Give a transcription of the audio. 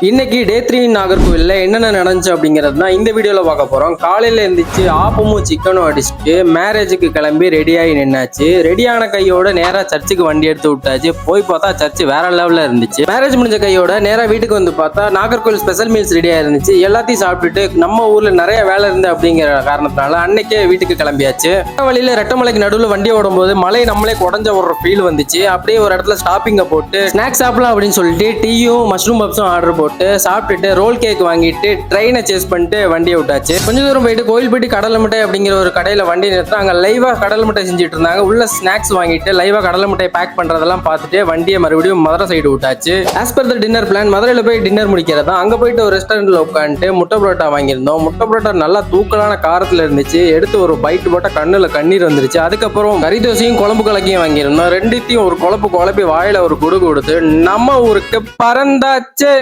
இன்னைக்கு டே 3 நாகர்கோவில்ல என்னென்ன நடந்துச்சு அப்படிங்கிறது தான் இந்த வீடியோல பார்க்க போறோம். காலையில இருந்துச்சு ஆப்பமும் சிக்கனும் அடிச்சுட்டு மேரேஜுக்கு கிளம்பி ரெடியாகி நின்னாச்சு. ரெடியான கையோட நேரா சர்ச்சுக்கு வண்டி எடுத்து விட்டாச்சு. போய் பார்த்தா சர்ச் வேற லெவல்ல இருந்துச்சு. மேரேஜ் முடிஞ்ச கையோட நேரா வீட்டுக்கு வந்து பார்த்தா நாகர்கோவில் ஸ்பெஷல் மீல்ஸ் ரெடியா இருந்துச்சு. எல்லாத்தையும் சாப்பிட்டுட்டு நம்ம ஊர்ல நிறைய வேலை இருந்து அப்படிங்கிற காரணத்தினால அன்னைக்கே வீட்டுக்கு கிளம்பியாச்சு. வழியில ரெட்டமலைக்கு நடுவில் வண்டி ஓடும் போது மலை நம்மளே குடஞ்ச ஒரு ஃபீல் வந்துச்சு. அப்படியே ஒரு இடத்துல ஸ்டாப்பிங்க போட்டு ஸ்நாக்ஸ் சாப்பிடலாம் அப்படின்னு சொல்லிட்டு டீயும் மஷ்ரூம் பப்ஸும் ஆர்டர் போட்டு சாப்பிட்டுட்டு ரோல் கேக் வாங்கிட்டு ட்ரெயினை சேஸ் பண்ணிட்டு வண்டியை விட்டாச்சு. கொஞ்ச தூரம் போயிட்டு கோயில்பட்டி கடலை மிட்டாய் அப்படிங்கிற ஒரு கடையில வண்டி நிறுத்தி அங்க லைவா கடலை மிட்டாய் செஞ்சுட்டு இருந்தாங்க. உள்ள ஸ்நாக்ஸ் வாங்கிட்டு லைவா கடலை மிட்டாய் பேக் பண்றதெல்லாம் பார்த்துட்டு வண்டியை மறுபடியும் மதுரை சைடு விட்டாச்சு. As per the dinner plan மதுரையில போய் டின்னர் முடிக்கிறதா அங்க போயிட்டு ஒரு ரெஸ்டாரண்ட்ல உட்காந்துட்டு முட்டை புரோட்டா வாங்கியிருந்தோம். முட்டை புரோட்டா நல்லா தூக்கலான காரத்துல இருந்துச்சு. எடுத்து ஒரு பைட் போட்ட கண்ணுல கண்ணீர் வந்துருச்சு. அதுக்கப்புறம் கறி தோசையும் குழம்பு கலக்கியும் வாங்கியிருந்தோம். ரெண்டுத்தையும் ஒரு குழம்பு குழப்பி வாயில ஒரு குடு கொடுத்து நம்ம ஊருக்கு பறந்தாச்சு.